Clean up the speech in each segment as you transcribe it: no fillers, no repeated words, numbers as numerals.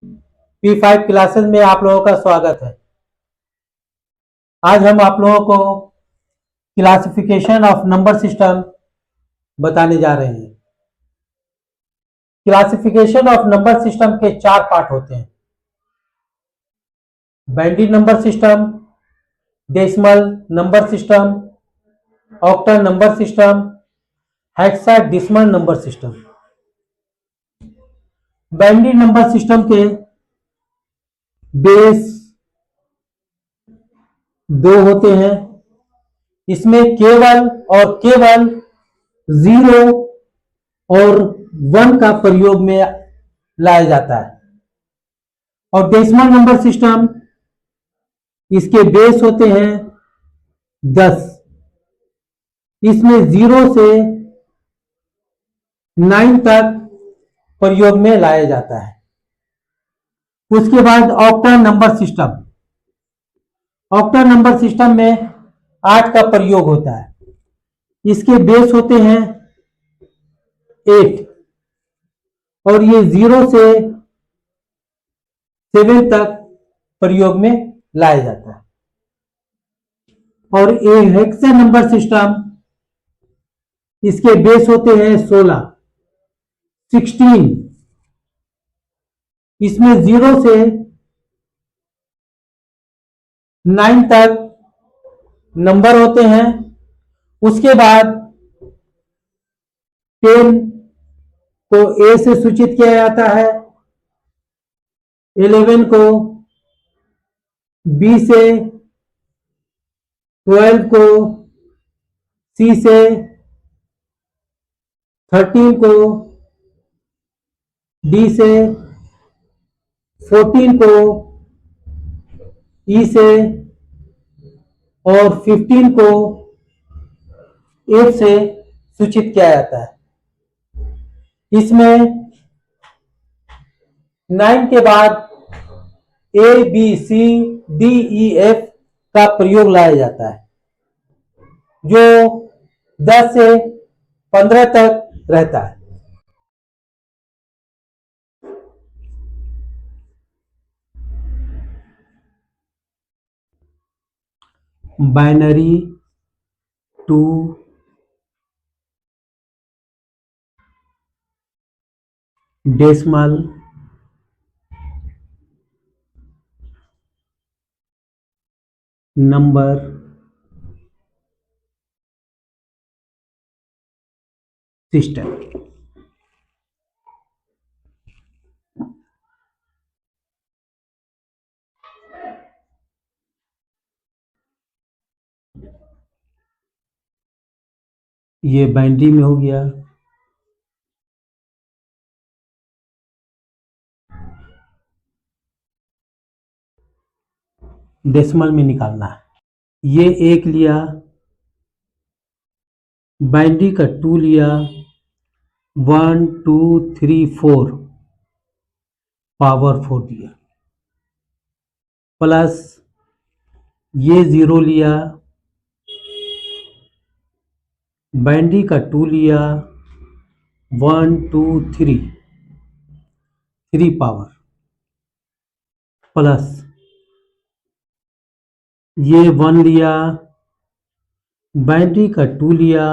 P5 classes में आप लोगों का स्वागत है। आज हम आप लोगों को क्लासिफिकेशन ऑफ नंबर सिस्टम बताने जा रहे हैं। क्लासिफिकेशन ऑफ नंबर सिस्टम के 4 पार्ट होते हैं: binary number system, decimal number system, octal number system, hexadecimal number system. Binary number system के बेस 2 होते हैं। इसमें केवल और केवल 0 और 1 का प्रयोग में लाया जाता है। और डेसिमल नंबर सिस्टम, इसके बेस होते हैं 10। इसमें 0 से 9 तक प्रयोग में लाया जाता है। उसके बाद octal number system. Octal number system में 8 का प्रयोग होता है। इसके बेस होते हैं 8 और ये 0 से 7 तक प्रयोग में लाया जाता है। और ये हेक्सा नंबर सिस्टम, इसके बेस होते हैं 16। इसमें 0 से 9 तक नंबर होते हैं। उसके बाद 10 को ए से सूचित किया जाता है, 11 को बी से, 12 को सी से, 13 को डी से, 14 को ई से और 15 को एफ से सूचित किया जाता है। इसमें 9 के बाद A B C D E F का प्रयोग लाया जाता है, जो 10 से 15 तक रहता है। Binary to decimal number system. ये बाइनरी में हो गया। डेसिमल में निकालना है। ये 1 लिया, बाइनरी का 2 लिया, 1 2 3 4 पावर 4 दिया, प्लस ये 0 लिया, बाइनरी का 2 लिया, 1 2 3 पावर, प्लस ये 1 लिया, बाइनरी का 2 लिया,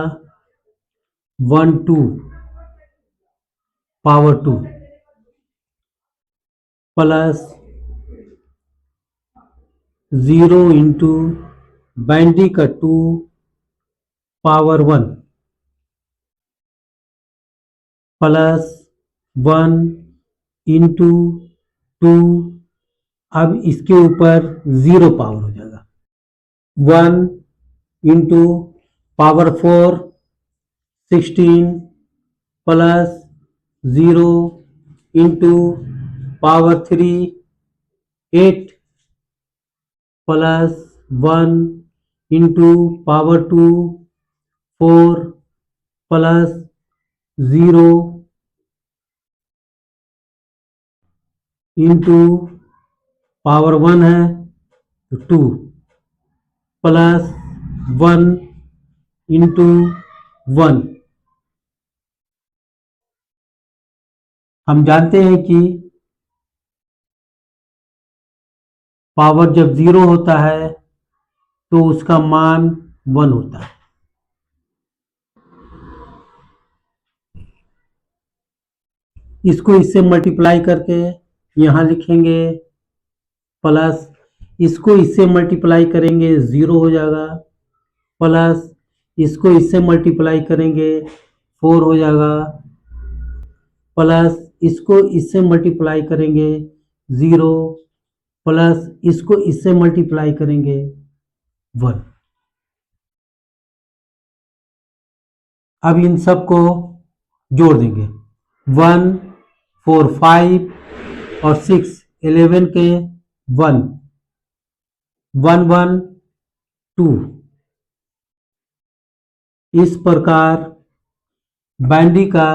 1 2 पावर 2, प्लस 0 इंटू बाइनरी का 2 पावर 1, प्लस 1 इंटू 2। अब इसके ऊपर 0 पावर हो जाएगा, 1 into power 4 16 plus 0 into power 3 8 plus 1 into power 2 4 plus 0 into power 1 है तो 2 प्लस 1 इंटू 1। हम जानते हैं कि पावर जब 0 होता है तो उसका मान 1 होता है। इसको इससे मल्टीप्लाई करके यहां लिखेंगे प्लस, इसको इससे मल्टीप्लाई करेंगे 0 हो जाएगा, प्लस इसको इससे मल्टीप्लाई करेंगे 4 हो जाएगा, प्लस इसको इससे मल्टीप्लाई करेंगे 0, प्लस इसको इससे मल्टीप्लाई करेंगे 1। अब इन सबको जोड़ देंगे, 1 4 5 और 6 11 के 1 1 1 2। इस प्रकार बाइनरी का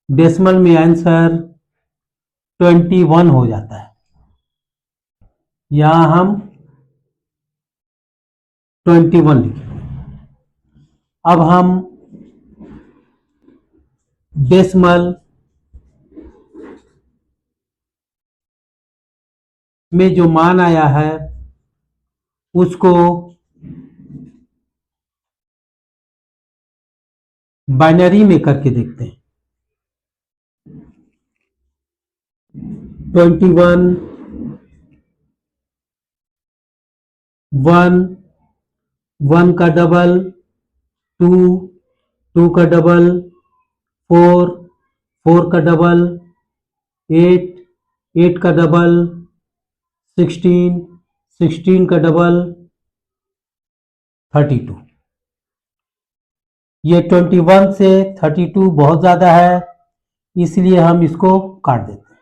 डेसिमल में आंसर 21 हो जाता है। यहां हम 21 लिखेंगे। अब हम डेसिमल में जो मान आया है उसको बाइनरी में करके देखते हैं। 21 1 1 का डबल 2 2 का डबल 4 4 का डबल 8 8 का डबल 16 16 का डबल 32। ये 21 से 32 बहुत ज्यादा है, इसलिए हम इसको काट देते हैं।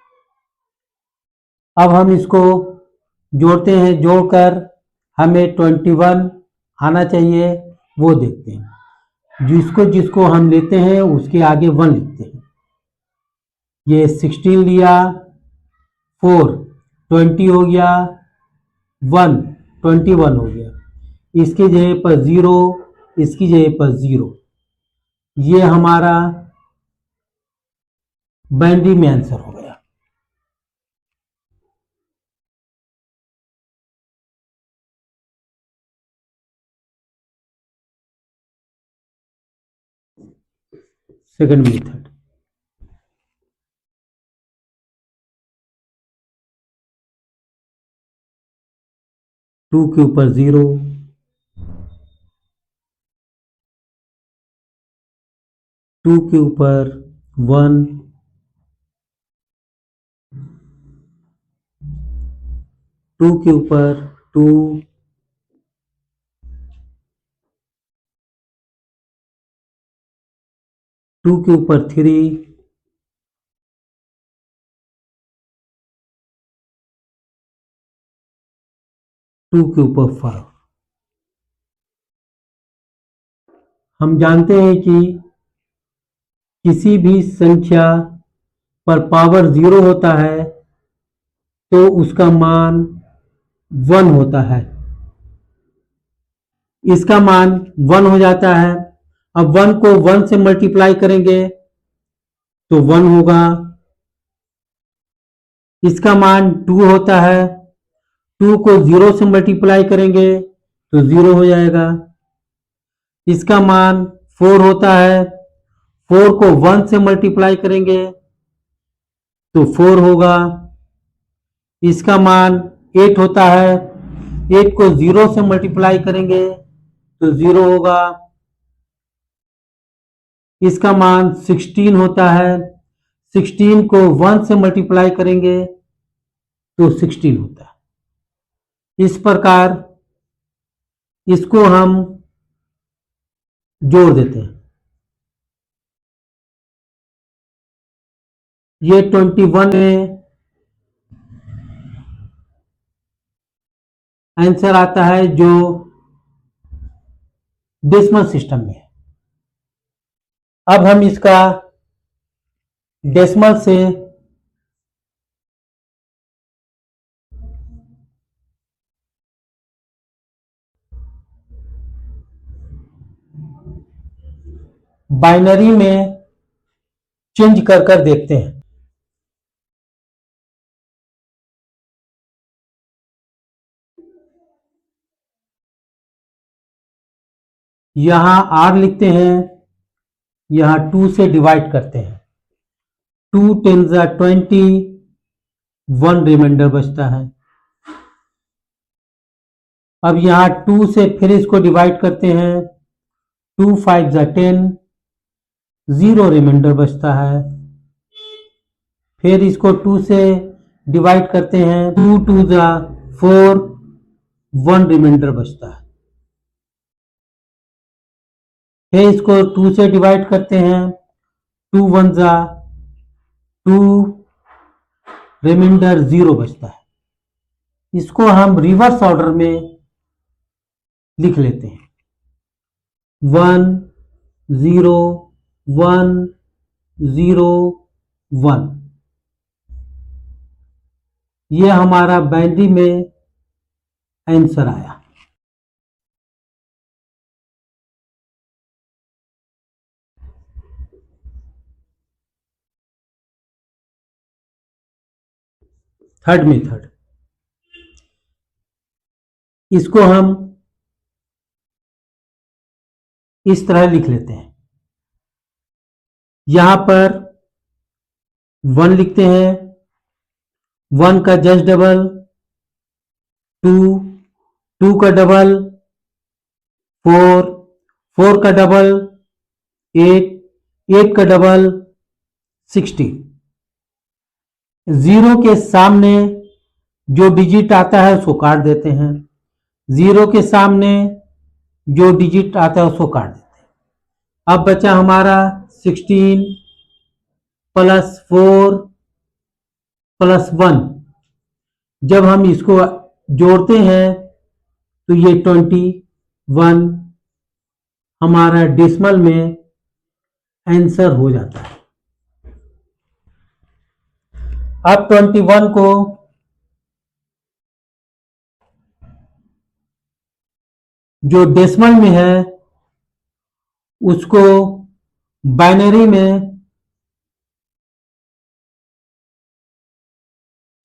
अब हम इसको जोड़ते हैं, जोड़कर हमें 21 आना चाहिए, वो देखते हैं। जिसको जिसको हम लेते हैं उसके आगे 1 लिखते हैं। ये 16 लिया, 4 20 हो गया, 1 21 हो गया। इसकी जगह पर 0, इसकी जगह पर 0। ये हमारा बाइनरी में आंसर हो गया। सेकंड मेथड, टू के ऊपर 0, 2 के ऊपर 1, 2 के ऊपर 2, 2 के ऊपर 3, 2 के ऊपर 5। हम जानते हैं कि किसी भी संख्या पर पावर 0 होता है तो उसका मान 1 होता है। इसका मान 1 हो जाता है। अब 1 को 1 से मल्टीप्लाई करेंगे तो 1 होगा। इसका मान 2 होता है, 2 को 0 से मल्टीप्लाई करेंगे तो 0 हो जाएगा। इसका मान 4 होता है, 4 को 1 से मल्टीप्लाई करेंगे तो 4 होगा। इसका मान 8 होता है, 8 को 0 से मल्टीप्लाई करेंगे तो 0 होगा। इसका मान 16 होता है, 16 को 1 से मल्टीप्लाई करेंगे तो 16 होता है। इस प्रकार इसको हम जोड़ देते हैं। ये 21 में आंसर आता है जो डेसिमल सिस्टम में है। अब हम इसका डेसिमल से बाइनरी में चेंज कर कर देखते हैं। यहां R लिखते हैं, यहां 2 से डिवाइड करते हैं। 2 10 20, 1 रिमाइंडर बचता है। अब यहां 2 से फिर इसको डिवाइड करते हैं। 2 5 10, 0 रिमाइंडर बचता है। फिर इसको 2 से डिवाइड करते हैं। 2 2 4, 1 रिमाइंडर बचता है। फिर इसको 2 से डिवाइड करते हैं। 2 1 2, रिमाइंडर 0 बचता है। इसको हम रिवर्स ऑर्डर में लिख लेते हैं। 1 0 1 0 1। ये हमारा बाइनरी में आंसर आया। थर्ड मेथड, इसको हम इस तरह लिख लेते हैं। यहां पर 1 लिखते हैं, 1 का जस्ट डबल 2, 2 का डबल 4, 4 का डबल 8, 8 का डबल 16। 0 के सामने जो डिजिट आता है उसको काट देते हैं। 0 के सामने जो डिजिट आता है उसको काट देते हैं। अब बचा हमारा 16 प्लस 4 प्लस 1। जब हम इसको जोड़ते हैं तो ये 21 हमारा डेसिमल में आंसर हो जाता है। अब 21 को जो डेसिमल में है उसको बाइनरी में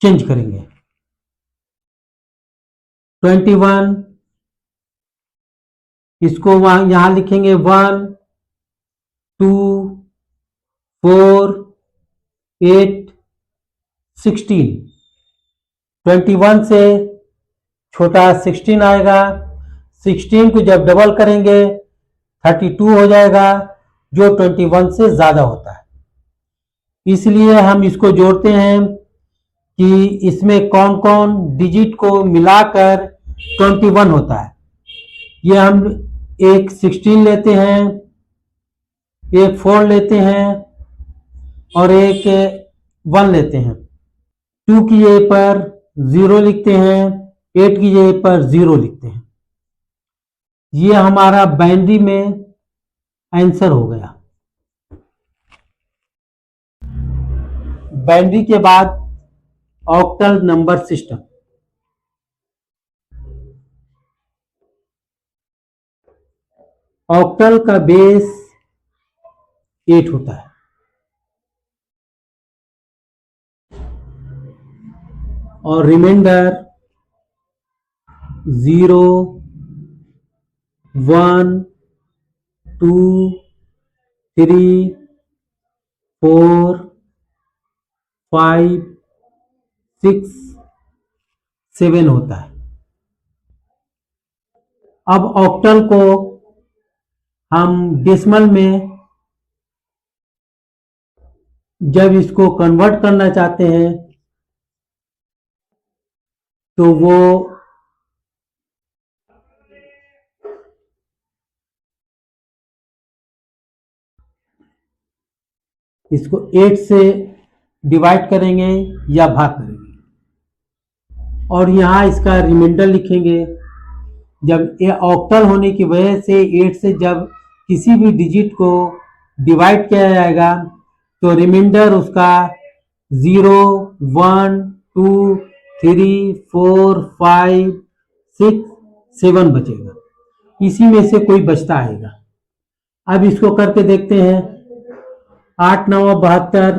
चेंज करेंगे। 21 इसको वहां यहां लिखेंगे 1 2 4 8 16। 21 से छोटा 16 आएगा। 16 को जब डबल करेंगे 32 हो जाएगा, जो 21 से ज्यादा होता है। इसलिए हम इसको जोड़ते हैं कि इसमें कौन कौन डिजिट को मिलाकर 21 होता है। ये हम एक 16 लेते हैं, एक 4 लेते हैं और एक 1 लेते हैं। 2 की जगह पर 0 लिखते हैं, 8 की जगह पर 0 लिखते हैं। ये हमारा बाइनरी में आंसर हो गया। बाइनरी के बाद ऑक्टल नंबर सिस्टम। ऑक्टल का बेस 8 होता है और रिमाइंडर 0 1 2 3 4 5 6 7 होता है। अब ऑक्टल को हम डेसिमल में जब इसको कन्वर्ट करना चाहते हैं तो वो इसको 8 से डिवाइड करेंगे या भाग करेंगे और यहां इसका रिमाइंडर लिखेंगे। जब ये ऑक्टल होने की वजह से 8 से जब किसी भी डिजिट को डिवाइड किया जाएगा तो रिमाइंडर उसका 0 1 2 3 4 5 6 7 बचेगा। इसी में से कोई बचता आएगा। अब इसको करके देखते हैं। 8 9 72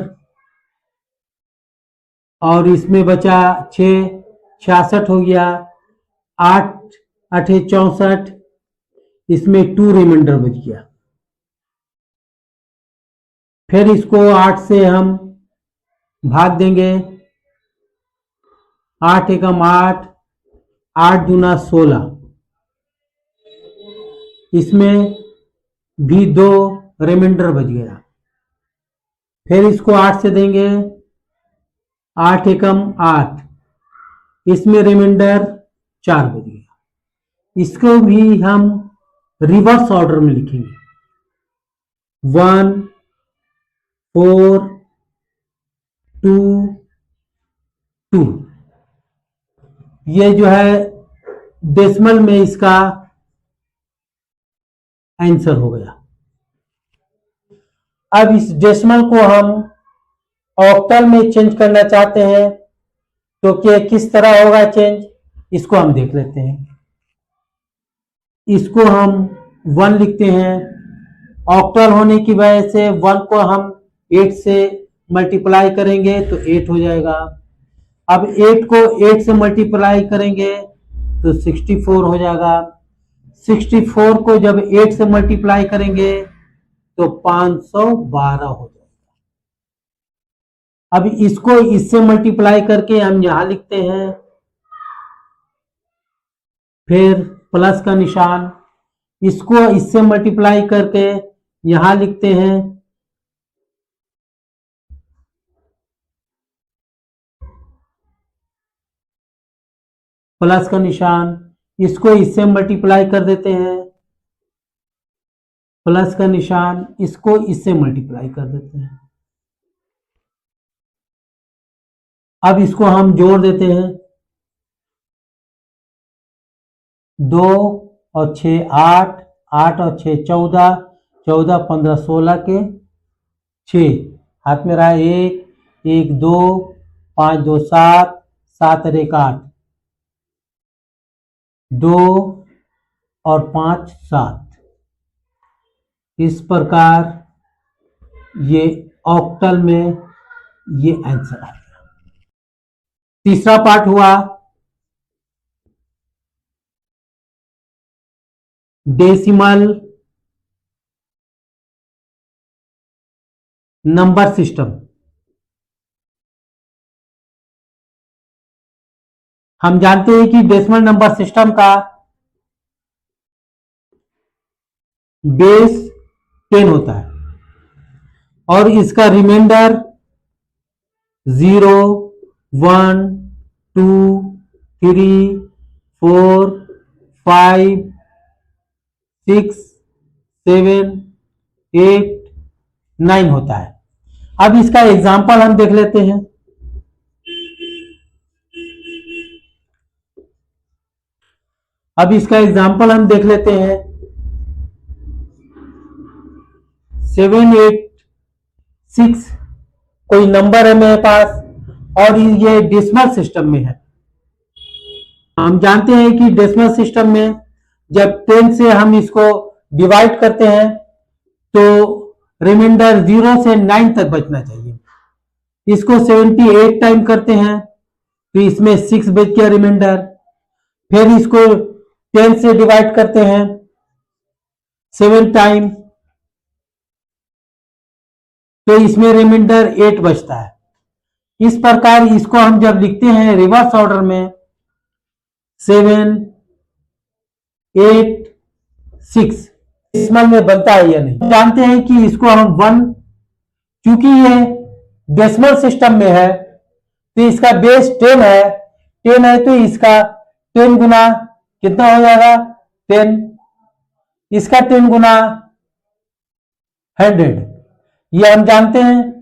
और इसमें बचा 6 66 हो गया। 8 8 64, इसमें 2 रिमाइंडर बच गया। फिर इसको 8 से हम भाग देंगे। 8 एकम 8, 8 दूना 16, इसमें भी 2 रिमाइंडर बच गया। फिर इसको 8 से देंगे। 8 एकम 8, इसमें रिमाइंडर 4 बच गया। इसको भी हम रिवर्स ऑर्डर में लिखेंगे। 1 4 2 2, ये जो है डेसिमल में इसका आंसर हो गया। अब इस डेसिमल को हम ऑक्टल में चेंज करना चाहते हैं, तो क्या किस तरह होगा चेंज, इसको हम देख लेते हैं। इसको हम 1 लिखते हैं। ऑक्टल होने की वजह से 1 को हम 8 से मल्टीप्लाई करेंगे तो 8 हो जाएगा। अब 8 को 8 से मल्टीप्लाई करेंगे तो 64 हो जाएगा। 64 को जब 8 से मल्टीप्लाई करेंगे तो 512 हो जाएगा। अब इसको इससे मल्टीप्लाई करके हम यहां लिखते हैं, फिर प्लस का निशान, इसको इससे मल्टीप्लाई करके यहां लिखते हैं, प्लस का निशान, इसको इससे मल्टीप्लाई कर देते हैं, प्लस का निशान, इसको इससे मल्टीप्लाई कर देते हैं। अब इसको हम जोड़ देते हैं। 2 और 6 8, 8 और 6 14, 14 15 16 के 6, हाथ में रहा 1, 1 2, 5 2 7, 7 और 1 8, 2 और 5 7। इस प्रकार ये ऑक्टल में ये आंसर आ गया। तीसरा पार्ट हुआ डेसिमल नंबर सिस्टम। हम जानते हैं कि डेसिमल नंबर सिस्टम का बेस 10 होता है और इसका रिमाइंडर 0 1 2 3 4 5 6 7 8 9 होता है। अब इसका एग्जाम्पल हम देख लेते हैं। अब इसका एग्जाम्पल हम देख लेते हैं। 786 कोई नंबर है मेरे पास और ये डेसिमल सिस्टम में है। हम जानते हैं कि डेसिमल सिस्टम में जब 10 से हम इसको डिवाइड करते हैं तो रिमाइंडर 0 से 9 तक बचना चाहिए। इसको 78 टाइम करते हैं तो इसमें 6 बच गया रिमाइंडर। फिर इसको 10 से डिवाइड करते हैं 7 टाइम तो इसमें रिमाइंडर 8 बचता है। इस प्रकार इसको हम जब लिखते हैं रिवर्स ऑर्डर में 7 8 6, डेसिमल में बनता है या नहीं, जानते हैं कि इसको हम 1, क्योंकि ये डेसिमल सिस्टम में है तो इसका बेस 10 है। 10 है तो इसका 10 गुना कितना हो जाएगा 10, इसका 10 गुना 100, ये हम जानते हैं।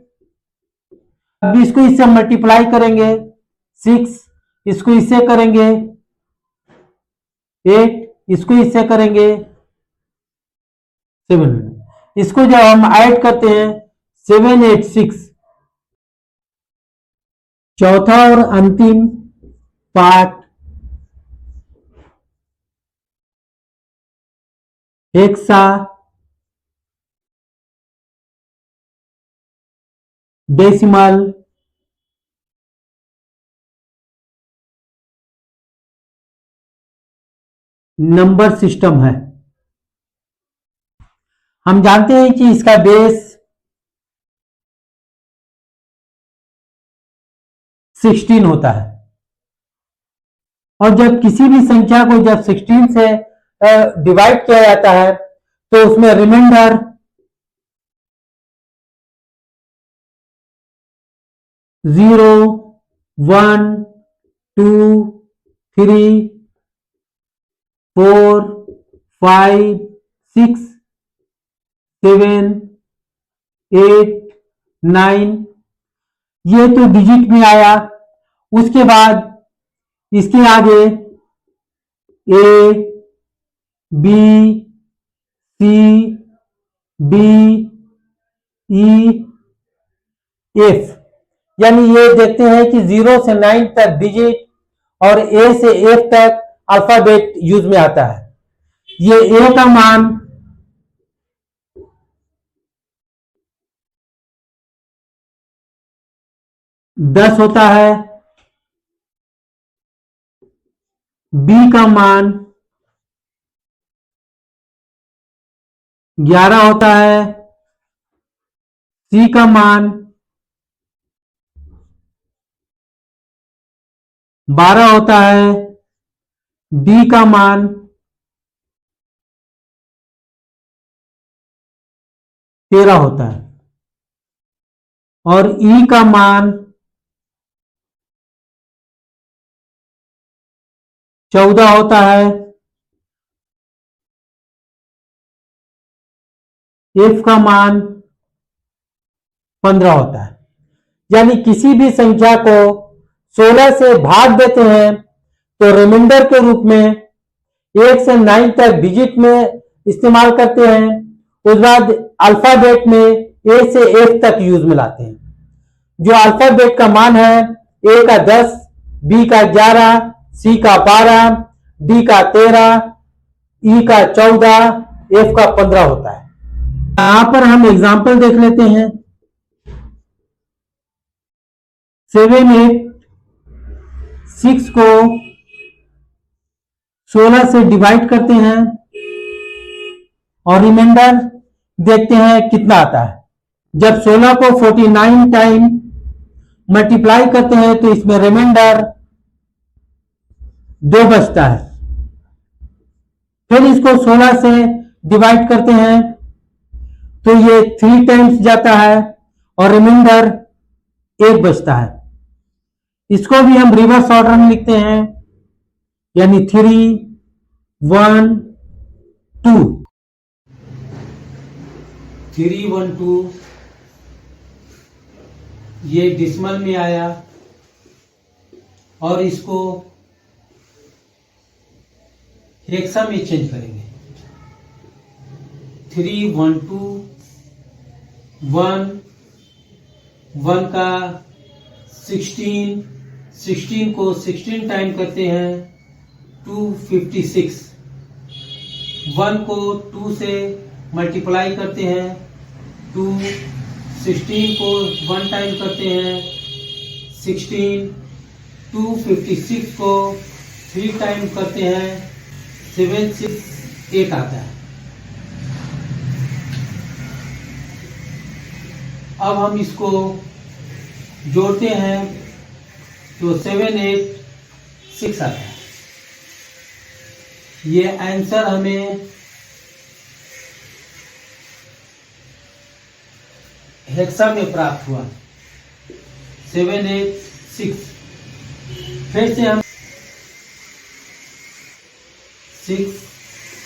अब इसको इससे मल्टीप्लाई करेंगे 6, इसको इससे करेंगे 8, इसको इससे करेंगे 700। इसको जब हम ऐड करते हैं 786, चौथा और अंतिम part hexa decimal number system है। हम जानते हैं कि इसका बेस 16 होता है, और जब किसी भी संख्या को जब 16 से डिवाइड किया जाता है तो उसमें रिमाइंडर 0, 1, 2, 3, 4, 5, 6, 7, 8, 9 ये तो डिजिट में आया। उसके बाद इसके आगे ए, B, C, D, E, F, यानी ये देखते हैं कि 0 से 9 तक डिजिट और ए से एफ तक अल्फाबेट यूज में आता है। ये ए का मान 10 होता है, बी का मान 11 होता है, सी का मान 12 होता है, डी का मान 13 होता है, और ई का मान 14 होता है, एफ का मान 15 होता है। यानी किसी भी संख्या को 16 से भाग देते हैं तो रिमाइंडर के रूप में 1 से 9 तक डिजिट में इस्तेमाल करते हैं, उसके बाद अल्फाबेट में ए से एफ तक यूज में लाते हैं। जो अल्फाबेट का मान है ए का 10, बी का 11, सी का 12, डी का 13, ई का 14, एफ का 15 होता है। यहां पर हम एग्जाम्पल देख लेते हैं। 7, 8, 6 को 16 से डिवाइड करते हैं और रिमाइंडर देखते हैं कितना आता है। जब 16 को 49 टाइम मल्टीप्लाई करते हैं तो इसमें रिमाइंडर 2 बचता है। फिर इसको 16 से डिवाइड करते हैं तो ये 3 टाइम्स जाता है और रिमाइंडर 1 बचता है। इसको भी हम रिवर्स ऑर्डर में लिखते हैं, यानी 3, 1, 2, 3, 1, 2 ये डिसिमल में आया, और इसको हेक्सा में चेंज करेंगे। 3, 1, 2, 1, 1 का 16, 16 को 16 टाइम करते हैं 256, 1 को 2 से मल्टीप्लाई करते हैं 2, 16 को 1 टाइम करते हैं 16, 256 को 3 टाइम करते हैं 7, 6, 8 आता है। अब हम इसको जोड़ते हैं तो 7, 8, 6 आता है। ये आंसर हमें हेक्सा में प्राप्त हुआ 7, 8, 6। फिर से हम 6,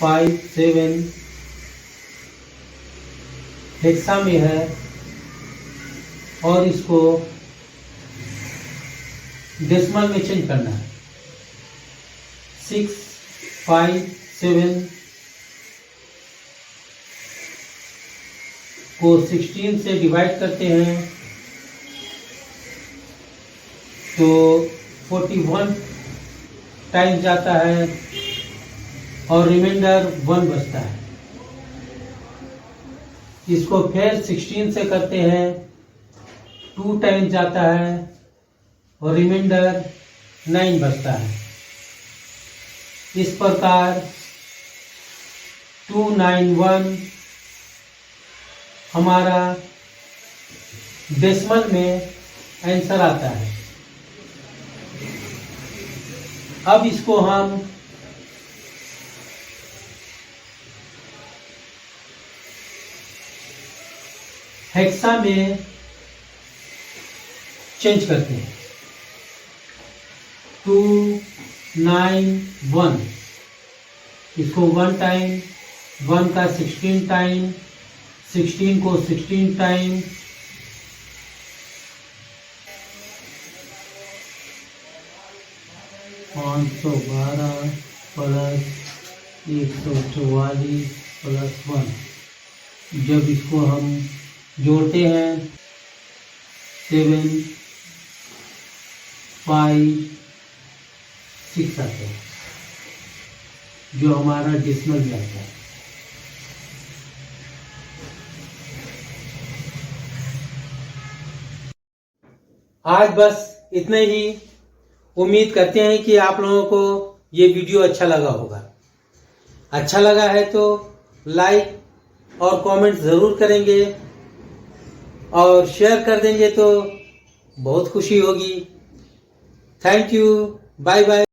5, 7 हेक्सा में है, और इसको डेसिमल में चेंज करना है। 6, 5, 7 को 16 से डिवाइड करते हैं तो 41 टाइम जाता है और रिमाइंडर 1 बचता है। इसको फिर 16 से करते हैं, 2 टाइम जाता है और रिमाइंडर 9 बचता है। इस प्रकार 291 हमारा डेसिमल में आंसर आता है। अब इसको हम हेक्सा में चेंज करते हैं। 291, इसको 1 टाइम, 1 का 16 टाइम, 16 को 16 टाइम, 512 प्लस 144 प्लस 1। जब इसको हम जोड़ते हैं 7, 5, 6 आते हैं, जो हमारा डेसिमल में आता है। आज बस इतना ही। उम्मीद करते हैं कि आप लोगों को ये वीडियो अच्छा लगा होगा। अच्छा लगा है तो लाइक और कमेंट ज़रूर करेंगे और शेयर कर देंगे तो बहुत खुशी होगी। Thank you, bye bye.